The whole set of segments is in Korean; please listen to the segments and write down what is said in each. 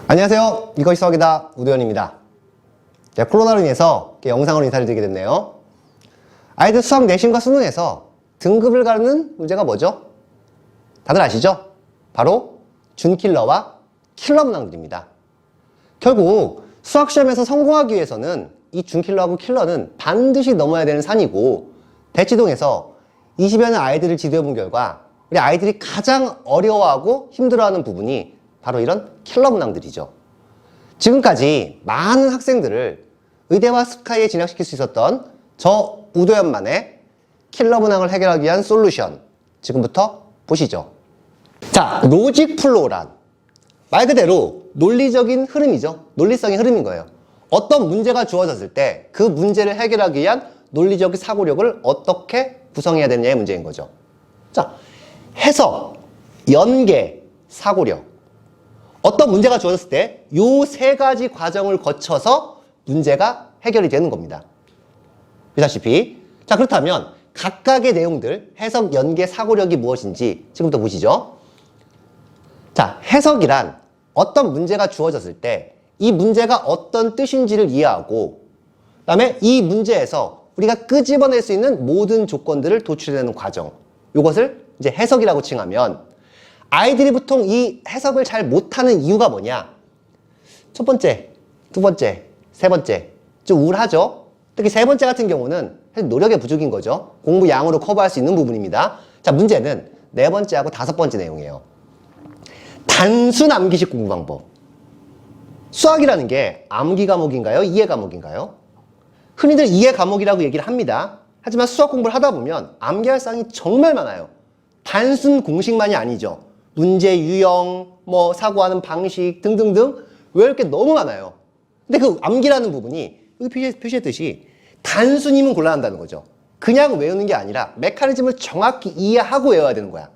안녕하세요. 이것이 수학이다. 우도현입니다. 코로나로 인해서 영상으로 인사를 드리게 됐네요. 아이들 수학 내신과 수능에서 등급을 가르는 문제가 뭐죠? 다들 아시죠? 바로 준킬러와 킬러 문항들입니다. 결국 수학시험에서 성공하기 위해서는 이 준킬러하고 킬러는 반드시 넘어야 되는 산이고, 대치동에서 20여 년 아이들을 지도해본 결과 우리 아이들이 가장 어려워하고 힘들어하는 부분이 바로 이런 킬러 문항들이죠. 지금까지 많은 학생들을 의대와 스카이에 진학시킬 수 있었던 저 우도현만의 킬러 문항을 해결하기 위한 솔루션, 지금부터 보시죠. 자, 로직 플로우란 말 그대로 논리적인 흐름이죠. 논리성의 흐름인 거예요. 어떤 문제가 주어졌을 때 그 문제를 해결하기 위한 논리적 사고력을 어떻게 구성해야 되느냐의 문제인 거죠. 자, 해석, 연계, 사고력. 어떤 문제가 주어졌을 때 요 세 가지 과정을 거쳐서 문제가 해결이 되는 겁니다. 보다시피, 자, 그렇다면 각각의 내용들, 해석, 연계, 사고력이 무엇인지 지금부터 보시죠. 자, 해석이란 어떤 문제가 주어졌을 때 이 문제가 어떤 뜻인지를 이해하고, 그 다음에 이 문제에서 우리가 끄집어낼 수 있는 모든 조건들을 도출해내는 과정, 이것을 이제 해석이라고 칭하면, 아이들이 보통 이 해석을 잘 못하는 이유가 뭐냐? 첫 번째, 두 번째, 세 번째, 좀 우울하죠? 특히 세 번째 같은 경우는 사실 노력의 부족인 거죠. 공부 양으로 커버할 수 있는 부분입니다. 자, 문제는 네 번째하고 다섯 번째 내용이에요. 단순 암기식 공부 방법. 수학이라는 게 암기 과목인가요? 이해 과목인가요? 흔히들 이해 과목이라고 얘기를 합니다. 하지만 수학 공부를 하다 보면 암기할 사항이 정말 많아요. 단순 공식만이 아니죠. 문제 유형, 사고하는 방식 등등등 외울 게 너무 많아요. 근데 그 암기라는 부분이 여기 표시했듯이 단순히면 곤란한다는 거죠. 그냥 외우는 게 아니라 메커니즘을 정확히 이해하고 외워야 되는 거야.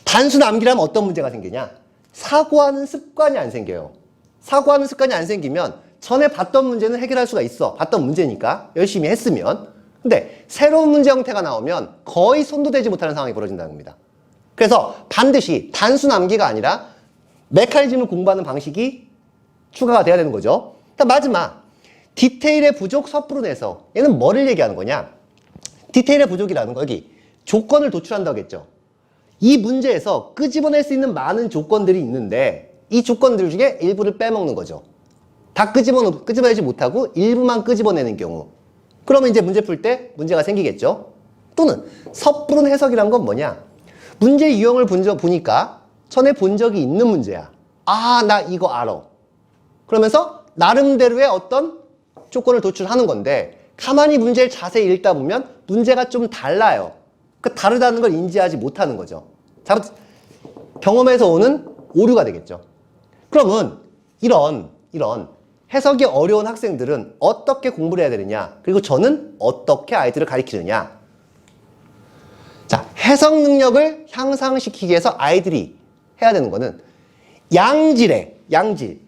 단순 암기라면 어떤 문제가 생기냐? 사고하는 습관이 안 생겨요. 사고하는 습관이 안 생기면 전에 봤던 문제는 해결할 수가 있어. 봤던 문제니까 열심히 했으면. 근데 새로운 문제 형태가 나오면 거의 손도 대지 못하는 상황이 벌어진다는 겁니다. 그래서 반드시 단순 암기가 아니라 메커니즘을 공부하는 방식이 추가가 돼야 되는 거죠. 마지막, 디테일의 부족, 섣부른 해석. 얘는 뭐를 얘기하는 거냐? 디테일의 부족이라는 거, 여기 조건을 도출한다고 했죠. 이 문제에서 끄집어낼 수 있는 많은 조건들이 있는데 이 조건들 중에 일부를 빼먹는 거죠. 다 끄집어내지 못하고 일부만 끄집어내는 경우. 그러면 이제 문제 풀 때 문제가 생기겠죠. 또는 섣부른 해석이란 건 뭐냐? 문제 유형을 보니까 전에 본 적이 있는 문제야. 아, 나 이거 알아. 그러면서 나름대로의 어떤 조건을 도출하는 건데, 가만히 문제를 자세히 읽다 보면 문제가 좀 달라요. 그 다르다는 걸 인지하지 못하는 거죠. 경험에서 오는 오류가 되겠죠. 그러면 이런 해석이 어려운 학생들은 어떻게 공부를 해야 되느냐? 그리고 저는 어떻게 아이들을 가르치느냐? 자, 해석 능력을 향상시키기 위해서 아이들이 해야 되는 거는 양질.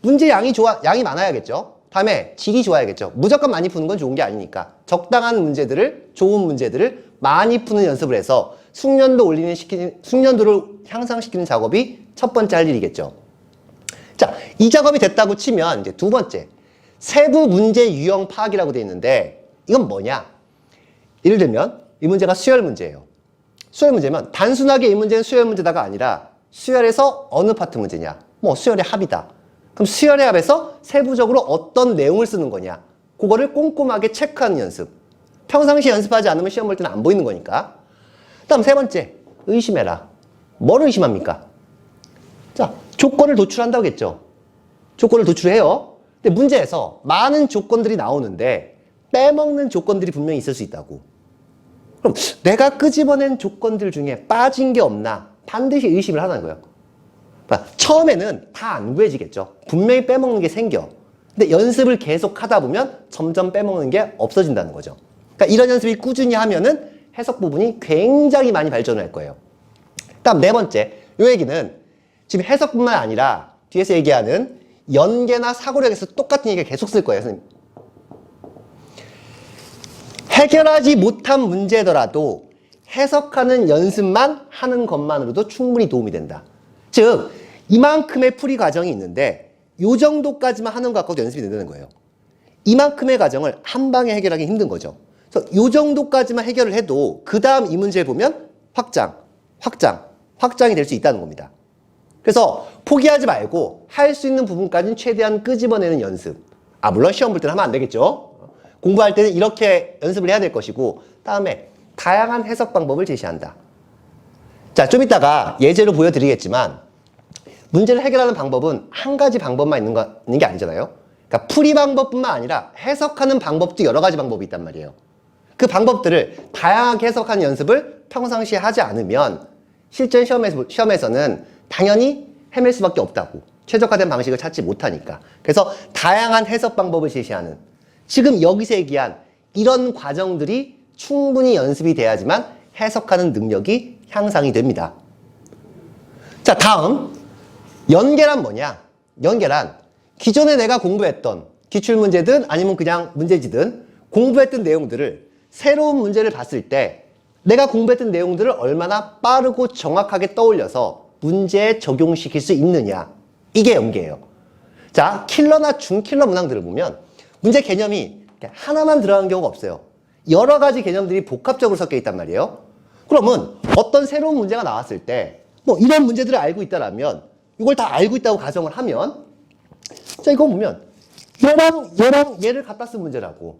문제 양이 많아야겠죠. 다음에 질이 좋아야겠죠. 무조건 많이 푸는 건 좋은 게 아니니까. 적당한 문제들을, 좋은 문제들을 많이 푸는 연습을 해서 숙련도를 향상시키는 작업이 첫 번째 할 일이겠죠. 자, 이 작업이 됐다고 치면 이제 두 번째, 세부 문제 유형 파악이라고 되어 있는데, 이건 뭐냐? 예를 들면 이 문제가 수열 문제예요. 수열 문제면 단순하게 이 문제는 수열 문제다가 아니라 수열에서 어느 파트 문제냐? 수열의 합이다. 그럼 수열의 합에서 세부적으로 어떤 내용을 쓰는 거냐? 그거를 꼼꼼하게 체크하는 연습. 평상시에 연습하지 않으면 시험 볼 때는 안 보이는 거니까. 다음 세 번째, 의심해라. 뭐를 의심합니까? 자, 조건을 도출한다고 했죠. 조건을 도출해요. 근데 문제에서 많은 조건들이 나오는데 빼먹는 조건들이 분명히 있을 수 있다고. 그럼 내가 끄집어낸 조건들 중에 빠진 게 없나? 반드시 의심을 하는 거예요. 그러니까 처음에는 다 안 구해지겠죠. 분명히 빼먹는 게 생겨. 근데 연습을 계속 하다 보면 점점 빼먹는 게 없어진다는 거죠. 그러니까 이런 연습을 꾸준히 하면은 해석 부분이 굉장히 많이 발전할 거예요. 다음 네 번째, 이 얘기는 지금 해석뿐만 아니라 뒤에서 얘기하는 연계나 사고력에서 똑같은 얘기를 계속 쓸 거예요, 선생님. 해결하지 못한 문제더라도 해석하는 연습만 하는 것만으로도 충분히 도움이 된다. 즉, 이만큼의 풀이 과정이 있는데 요 정도까지만 하는 것 갖고도 연습이 된다는 거예요. 이만큼의 과정을 한 방에 해결하기 힘든 거죠. 그래서 요 정도까지만 해결을 해도 그 다음 이 문제를 보면 확장이 될 수 있다는 겁니다. 그래서 포기하지 말고 할 수 있는 부분까지는 최대한 끄집어내는 연습. 물론 시험 볼 때는 하면 안 되겠죠. 공부할 때는 이렇게 연습을 해야 될 것이고, 다음에 다양한 해석 방법을 제시한다. 자, 좀 이따가 예제로 보여드리겠지만 문제를 해결하는 방법은 한 가지 방법만 있는 게 아니잖아요. 그러니까 풀이 방법뿐만 아니라 해석하는 방법도 여러 가지 방법이 있단 말이에요. 그 방법들을 다양하게 해석하는 연습을 평상시에 하지 않으면 실전 시험에서는 당연히 헤맬 수밖에 없다고. 최적화된 방식을 찾지 못하니까. 그래서 다양한 해석 방법을 제시하는, 지금 여기서 얘기한 이런 과정들이 충분히 연습이 돼야지만 해석하는 능력이 향상이 됩니다. 자, 다음 연계란 뭐냐? 연계란 기존에 내가 공부했던 기출문제든 아니면 그냥 문제지든 공부했던 내용들을 새로운 문제를 봤을 때 내가 공부했던 내용들을 얼마나 빠르고 정확하게 떠올려서 문제에 적용시킬 수 있느냐, 이게 연계예요. 자, 킬러나 중킬러 문항들을 보면 문제 개념이 하나만 들어가는 경우가 없어요. 여러 가지 개념들이 복합적으로 섞여 있단 말이에요. 그러면 어떤 새로운 문제가 나왔을 때 뭐 이런 문제들을 알고 있다라면 이걸 다 알고 있다고 가정을 하면, 자, 이거 보면 얘랑 얘를 갖다 쓴 문제라고.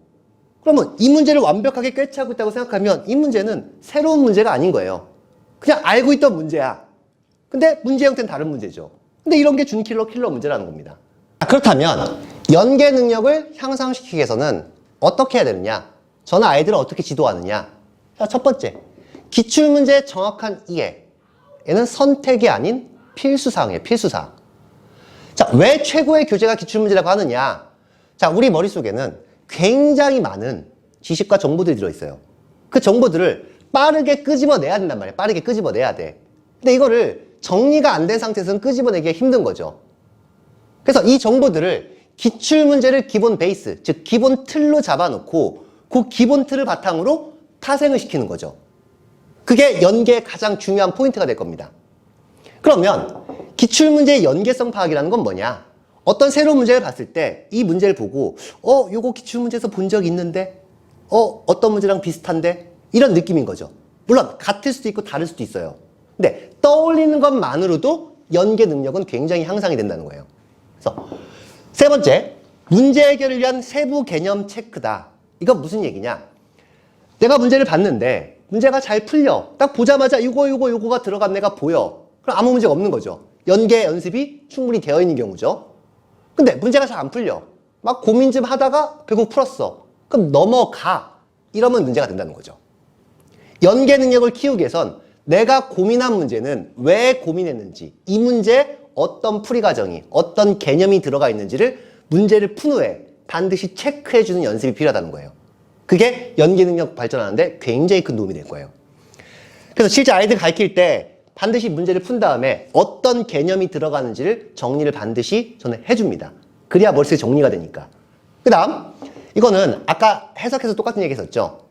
그러면 이 문제를 완벽하게 꿰차고 있다고 생각하면 이 문제는 새로운 문제가 아닌 거예요. 그냥 알고 있던 문제야. 근데 문제 형태는 다른 문제죠. 근데 이런 게 준킬러, 킬러 문제라는 겁니다. 그렇다면 연계 능력을 향상시키기 위해서는 어떻게 해야 되느냐? 저는 아이들을 어떻게 지도하느냐? 자, 첫 번째, 기출문제의 정확한 이해. 얘는 선택이 아닌 필수사항이에요. 필수사항. 자, 왜 최고의 교재가 기출문제라고 하느냐? 자, 우리 머릿속에는 굉장히 많은 지식과 정보들이 들어있어요. 그 정보들을 빠르게 끄집어내야 된단 말이에요. 빠르게 끄집어내야 돼. 근데 이거를 정리가 안 된 상태에서는 끄집어내기가 힘든 거죠. 그래서 이 정보들을 기출문제를 기본 베이스, 즉 기본 틀로 잡아놓고 그 기본 틀을 바탕으로 타생을 시키는 거죠. 그게 연계의 가장 중요한 포인트가 될 겁니다. 그러면 기출문제의 연계성 파악이라는 건 뭐냐? 어떤 새로운 문제를 봤을 때 이 문제를 보고 요거 기출문제에서 본 적 있는데? 어떤 문제랑 비슷한데? 이런 느낌인 거죠. 물론 같을 수도 있고 다를 수도 있어요. 근데 떠올리는 것만으로도 연계 능력은 굉장히 향상이 된다는 거예요. 그래서 세 번째, 문제 해결을 위한 세부 개념 체크다. 이건 무슨 얘기냐? 내가 문제를 봤는데 문제가 잘 풀려. 딱 보자마자 요거가 들어간 애가 보여. 그럼 아무 문제가 없는 거죠. 연계 연습이 충분히 되어 있는 경우죠. 근데 문제가 잘 안 풀려. 막 고민 좀 하다가 결국 풀었어. 그럼 넘어가. 이러면 문제가 된다는 거죠. 연계 능력을 키우기 위해선 내가 고민한 문제는 왜 고민했는지, 이 문제에 어떤 풀이 과정이, 어떤 개념이 들어가 있는지를 문제를 푼 후에 반드시 체크해주는 연습이 필요하다는 거예요. 그게 연계 능력 발전하는데 굉장히 큰 도움이 될 거예요. 그래서 실제 아이들 가르칠 때 반드시 문제를 푼 다음에 어떤 개념이 들어가는지를 정리를 반드시 저는 해줍니다. 그래야 머릿속에 정리가 되니까. 그 다음, 이거는 아까 해석해서 똑같은 얘기 했었죠.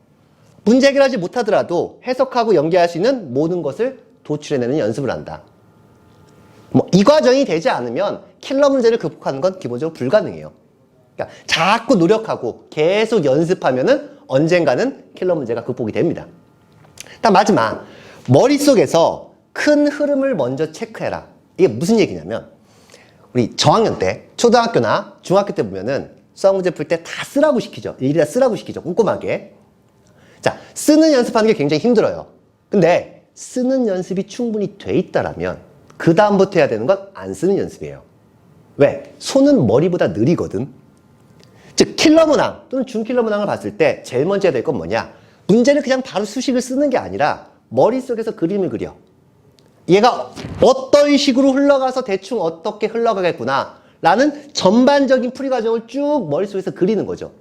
문제 해결하지 못하더라도 해석하고 연계할 수 있는 모든 것을 도출해내는 연습을 한다. 이 과정이 되지 않으면 킬러 문제를 극복하는 건 기본적으로 불가능해요. 그러니까 자꾸 노력하고 계속 연습하면은 언젠가는 킬러 문제가 극복이 됩니다. 다음 마지막, 머릿속에서 큰 흐름을 먼저 체크해라. 이게 무슨 얘기냐면, 우리 저학년 때, 초등학교나 중학교 때 보면은 수학 문제 풀 때 다 쓰라고 시키죠. 일일이 다 쓰라고 시키죠. 꼼꼼하게. 자, 쓰는 연습하는 게 굉장히 힘들어요. 근데 쓰는 연습이 충분히 돼 있다라면 그 다음부터 해야 되는 건 안 쓰는 연습이에요. 왜? 손은 머리보다 느리거든. 즉 킬러 문항 또는 준킬러 문항을 봤을 때 제일 먼저 해야 될 건 뭐냐? 문제를 그냥 바로 수식을 쓰는 게 아니라 머릿속에서 그림을 그려. 얘가 어떤 식으로 흘러가서 대충 어떻게 흘러가겠구나 라는 전반적인 풀이 과정을 쭉 머릿속에서 그리는 거죠.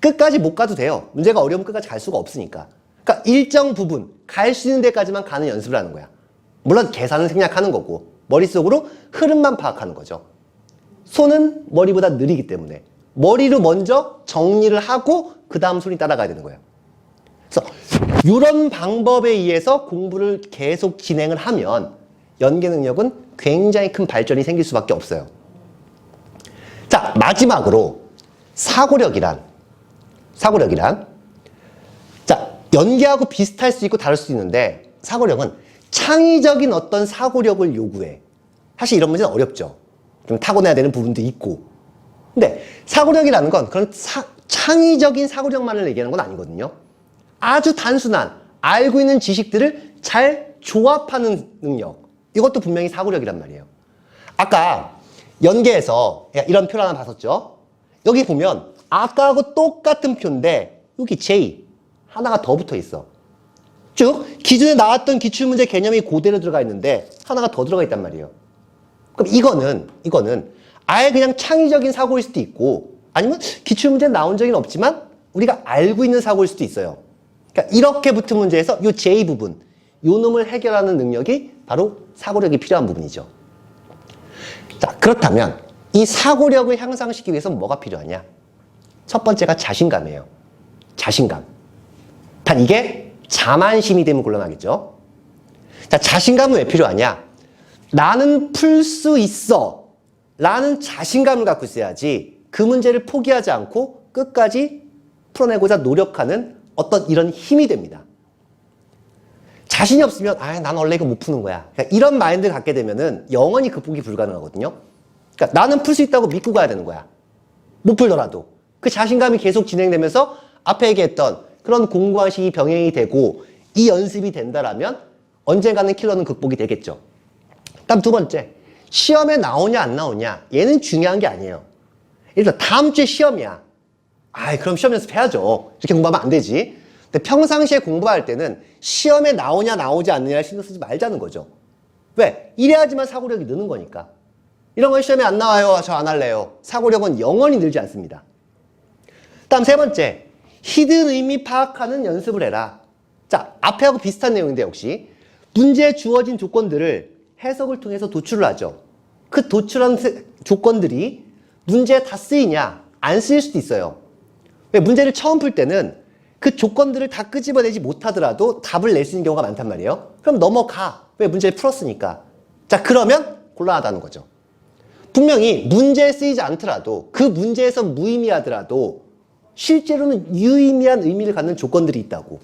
끝까지 못 가도 돼요. 문제가 어려우면 끝까지 갈 수가 없으니까. 그러니까 일정 부분 갈 수 있는 데까지만 가는 연습을 하는 거야. 물론 계산은 생략하는 거고 머릿속으로 흐름만 파악하는 거죠. 손은 머리보다 느리기 때문에 머리로 먼저 정리를 하고 그 다음 손이 따라가야 되는 거예요. 그래서 이런 방법에 의해서 공부를 계속 진행을 하면 연계 능력은 굉장히 큰 발전이 생길 수밖에 없어요. 자, 마지막으로 사고력이란 자, 연계하고 비슷할 수 있고 다를 수 있는데 사고력은 창의적인 어떤 사고력을 요구해. 사실 이런 문제는 어렵죠. 좀 타고나야 되는 부분도 있고. 근데 사고력이라는 건 그런 창의적인 사고력만을 얘기하는 건 아니거든요. 아주 단순한 알고 있는 지식들을 잘 조합하는 능력. 이것도 분명히 사고력이란 말이에요. 아까 연계에서 이런 표를 하나 봤었죠. 여기 보면 아까하고 똑같은 표인데 여기 J 하나가 더 붙어 있어. 쭉 기존에 나왔던 기출문제 개념이 그대로 들어가 있는데 하나가 더 들어가 있단 말이에요. 그럼 이거는 아예 그냥 창의적인 사고일 수도 있고 아니면 기출문제에 나온 적은 없지만 우리가 알고 있는 사고일 수도 있어요. 그러니까 이렇게 붙은 문제에서 이 J 부분, 요 놈을 해결하는 능력이 바로 사고력이 필요한 부분이죠. 자, 그렇다면 이 사고력을 향상시키기 위해서 뭐가 필요하냐? 첫 번째가 자신감이에요. 자신감. 단 이게 자만심이 되면 곤란하겠죠. 자, 자신감은 왜 필요하냐? 나는 풀 수 있어 라는 자신감을 갖고 있어야지 그 문제를 포기하지 않고 끝까지 풀어내고자 노력하는 어떤 이런 힘이 됩니다. 자신이 없으면 난 원래 이거 못 푸는 거야. 그러니까 이런 마인드를 갖게 되면은 영원히 극복이 불가능하거든요. 그러니까 나는 풀 수 있다고 믿고 가야 되는 거야. 못 풀더라도. 그 자신감이 계속 진행되면서 앞에 얘기했던 그런 공부방식이 병행이 되고 이 연습이 된다라면 언젠가는 킬러는 극복이 되겠죠. 다음 두 번째, 시험에 나오냐 안 나오냐 얘는 중요한 게 아니에요. 일단 다음 주에 시험이야. 그럼 시험 연습해야죠. 이렇게 공부하면 안 되지. 근데 평상시에 공부할 때는 시험에 나오냐 나오지 않느냐를 신경 쓰지 말자는 거죠. 왜? 이래야지만 사고력이 느는 거니까. 이런 건 시험에 안 나와요. 저 안 할래요. 사고력은 영원히 늘지 않습니다. 다음 세 번째, 히든 의미 파악하는 연습을 해라. 자, 앞에하고 비슷한 내용인데 역시 문제에 주어진 조건들을 해석을 통해서 도출을 하죠. 그 도출한 조건들이 문제에 다 쓰이냐? 안 쓰일 수도 있어요. 왜? 문제를 처음 풀 때는 그 조건들을 다 끄집어내지 못하더라도 답을 낼 수 있는 경우가 많단 말이에요. 그럼 넘어가. 왜? 문제를 풀었으니까. 자, 그러면 곤란하다는 거죠. 분명히 문제에 쓰이지 않더라도 그 문제에서 무의미하더라도 실제로는 유의미한 의미를 갖는 조건들이 있다고.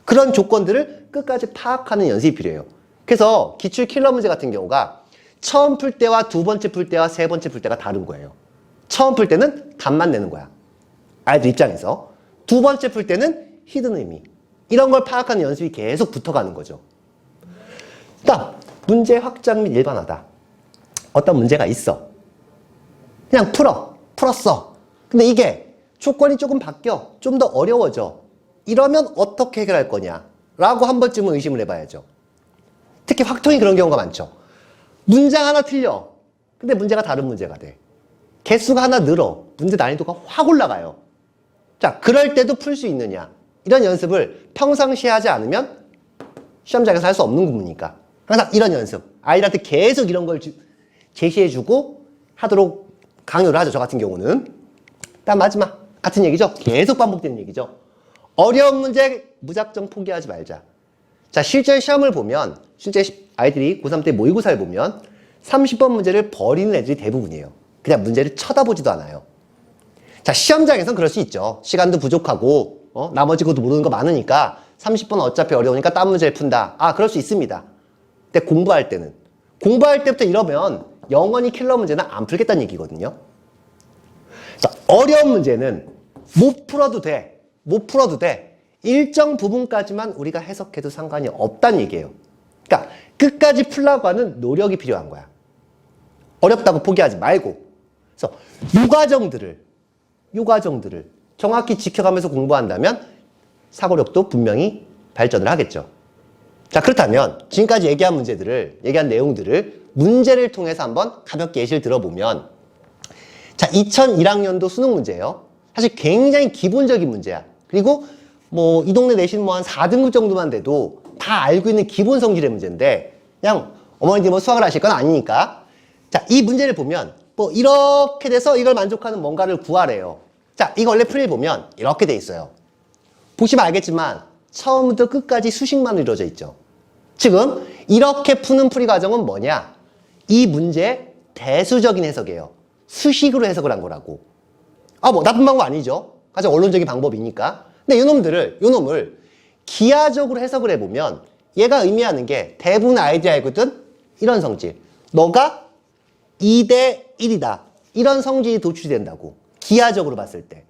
그런 조건들을 끝까지 파악하는 연습이 필요해요. 그래서 기출 킬러 문제 같은 경우가 처음 풀 때와 두 번째 풀 때와 세 번째 풀 때가 다른 거예요. 처음 풀 때는 답만 내는 거야. 아이들 입장에서. 두 번째 풀 때는 히든 의미. 이런 걸 파악하는 연습이 계속 붙어가는 거죠. 다음, 문제 확장 및 일반화다. 어떤 문제가 있어. 그냥 풀었어. 근데 이게 조건이 조금 바뀌어. 좀 더 어려워져. 이러면 어떻게 해결할 거냐? 라고 한 번쯤은 의심을 해봐야죠. 특히 확통이 그런 경우가 많죠. 문장 하나 틀려. 근데 문제가 다른 문제가 돼. 개수가 하나 늘어. 문제 난이도가 확 올라가요. 자, 그럴 때도 풀 수 있느냐? 이런 연습을 평상시에 하지 않으면 시험장에서 할 수 없는 부분이니까. 항상 이런 연습. 아이들한테 계속 이런 걸 제시해주고 하도록 강요를 하죠. 저 같은 경우는. 다음 마지막. 같은 얘기죠. 계속 반복되는 얘기죠. 어려운 문제 무작정 포기하지 말자. 자, 실제 시험을 보면, 실제 아이들이 고3 때 모의고사를 보면 30번 문제를 버리는 애들이 대부분이에요. 그냥 문제를 쳐다보지도 않아요. 자, 시험장에서는 그럴 수 있죠. 시간도 부족하고, 나머지 것도 모르는 거 많으니까 30번 어차피 어려우니까 딴 문제를 푼다. 그럴 수 있습니다. 근데 공부할 때부터 이러면 영원히 킬러 문제는 안 풀겠다는 얘기거든요. 자, 어려운 문제는 못 풀어도 돼. 일정 부분까지만 우리가 해석해도 상관이 없다는 얘기예요. 그러니까 끝까지 풀라고 하는 노력이 필요한 거야. 어렵다고 포기하지 말고. 그래서 요 과정들을 정확히 지켜가면서 공부한다면 사고력도 분명히 발전을 하겠죠. 자, 그렇다면 지금까지 얘기한 내용들을 문제를 통해서 한번 가볍게 예시를 들어보면, 자, 2001학년도 수능 문제예요. 사실 굉장히 기본적인 문제야. 그리고 이 동네 내신 한 4등급 정도만 돼도 다 알고 있는 기본 성질의 문제인데, 그냥 어머니들이 수학을 하실 건 아니니까. 자, 이 문제를 보면 이렇게 돼서 이걸 만족하는 뭔가를 구하래요. 자, 이거 원래 풀이를 보면 이렇게 돼 있어요. 보시면 알겠지만 처음부터 끝까지 수식만으로 이루어져 있죠. 지금 이렇게 푸는 풀이 과정은 뭐냐? 이 문제의 대수적인 해석이에요. 수식으로 해석을 한 거라고. 뭐 나쁜 방법 아니죠. 가장 원론적인 방법이니까. 근데 요놈을 기하적으로 해석을 해보면 얘가 의미하는 게 대부분 아이들이 알거든? 이런 성질. 너가 2대 1이다. 이런 성질이 도출이 된다고. 기하적으로 봤을 때.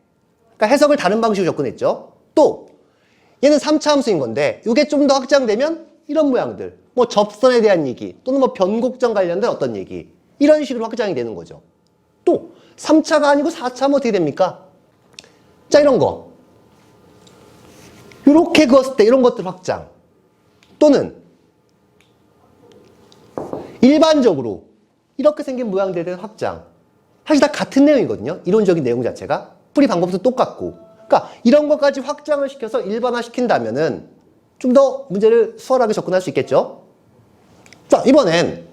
그러니까 해석을 다른 방식으로 접근했죠. 또 얘는 3차 함수인 건데 이게 좀 더 확장되면 이런 모양들. 뭐 접선에 대한 얘기 또는 뭐 변곡점 관련된 어떤 얘기. 이런 식으로 확장이 되는 거죠. 또 3차가 아니고 4차면 어떻게 됩니까? 자, 이런 거. 이렇게 그었을 때 이런 것들 확장. 또는 일반적으로 이렇게 생긴 모양들에 대한 확장. 사실 다 같은 내용이거든요. 이론적인 내용 자체가. 풀이 방법도 똑같고. 그러니까 이런 것까지 확장을 시켜서 일반화시킨다면은 좀 더 문제를 수월하게 접근할 수 있겠죠. 자, 이번엔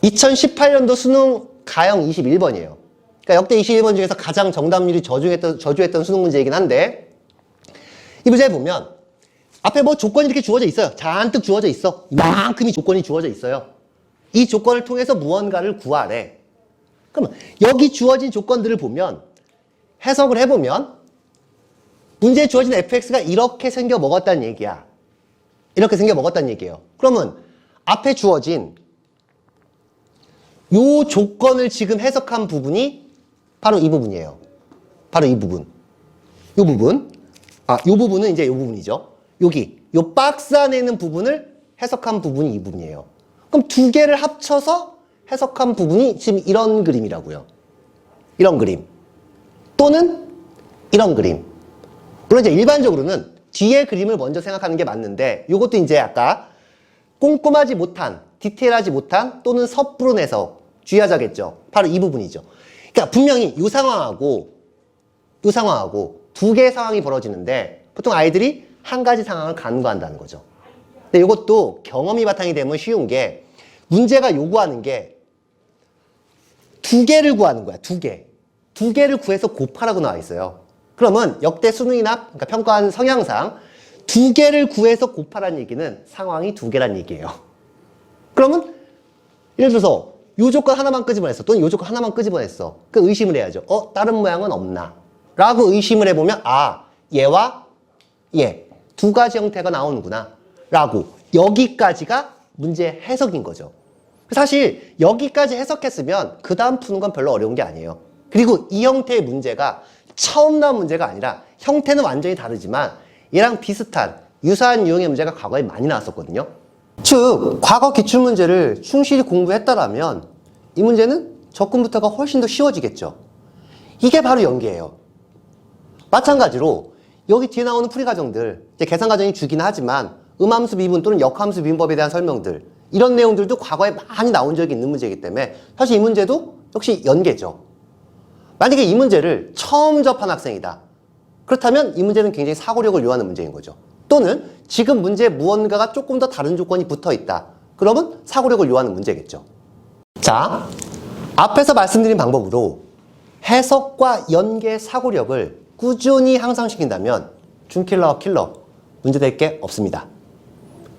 2018년도 수능 가형 21번이에요. 그러니까 역대 21번 중에서 가장 정답률이 저조했던 수능 문제이긴 한데 이 문제 보면 앞에 뭐 조건이 이렇게 주어져 있어요. 잔뜩 주어져 있어. 이만큼이 조건이 주어져 있어요. 이 조건을 통해서 무언가를 구하래. 그러면 여기 주어진 조건들을 보면 해석을 해보면 문제에 주어진 fx가 이렇게 생겨 먹었다는 얘기야. 이렇게 생겨 먹었다는 얘기예요. 그러면 앞에 주어진 요 조건을 지금 해석한 부분이 바로 이 부분이에요. 바로 이 부분. 요 부분. 요 부분은 이제 요 부분이죠. 여기 요 박스 안에 있는 부분을 해석한 부분이 이 부분이에요. 그럼 두 개를 합쳐서 해석한 부분이 지금 이런 그림이라고요. 이런 그림. 또는 이런 그림. 물론 이제 일반적으로는 뒤에 그림을 먼저 생각하는 게 맞는데 이것도 이제 아까 꼼꼼하지 못한, 디테일하지 못한 또는 섣부른 해석 주의하자겠죠. 바로 이 부분이죠. 그러니까 분명히 이 상황하고 두 개의 상황이 벌어지는데 보통 아이들이 한 가지 상황을 간과한다는 거죠. 근데 이것도 경험이 바탕이 되면 쉬운 게 문제가 요구하는 게 두 개를 구하는 거야. 두 개. 두 개를 구해서 곱하라고 나와 있어요. 그러면 역대 수능이나 그러니까 평가한 성향상 두 개를 구해서 곱하라는 얘기는 상황이 두 개란 얘기예요. 그러면 예를 들어서 요 조건 하나만 끄집어냈어. 또는 요 조건 하나만 끄집어냈어. 그 의심을 해야죠. 다른 모양은 없나? 라고 의심을 해보면 얘와 얘 두 가지 형태가 나오는구나. 라고 여기까지가 문제 해석인 거죠. 사실 여기까지 해석했으면 그 다음 푸는 건 별로 어려운 게 아니에요. 그리고 이 형태의 문제가 처음 나온 문제가 아니라 형태는 완전히 다르지만 얘랑 비슷한 유사한 유형의 문제가 과거에 많이 나왔었거든요. 즉 과거 기출문제를 충실히 공부했다라면 이 문제는 접근부터가 훨씬 더 쉬워지겠죠. 이게 바로 연계예요. 마찬가지로 여기 뒤에 나오는 풀이 과정들, 이제 계산 과정이 주긴 하지만 음함수 미분 또는 역함수 미분법에 대한 설명들, 이런 내용들도 과거에 많이 나온 적이 있는 문제이기 때문에 사실 이 문제도 역시 연계죠. 만약에 이 문제를 처음 접한 학생이다. 그렇다면 이 문제는 굉장히 사고력을 요하는 문제인 거죠. 또는 지금 문제에 무언가가 조금 더 다른 조건이 붙어 있다. 그러면 사고력을 요하는 문제겠죠. 자, 앞에서 말씀드린 방법으로 해석과 연계 사고력을 꾸준히 향상시킨다면 준킬러와 킬러 문제될 게 없습니다.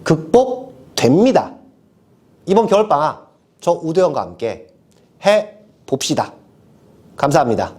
극복됩니다. 이번 겨울방학 저 우도현과 함께 해봅시다. 감사합니다.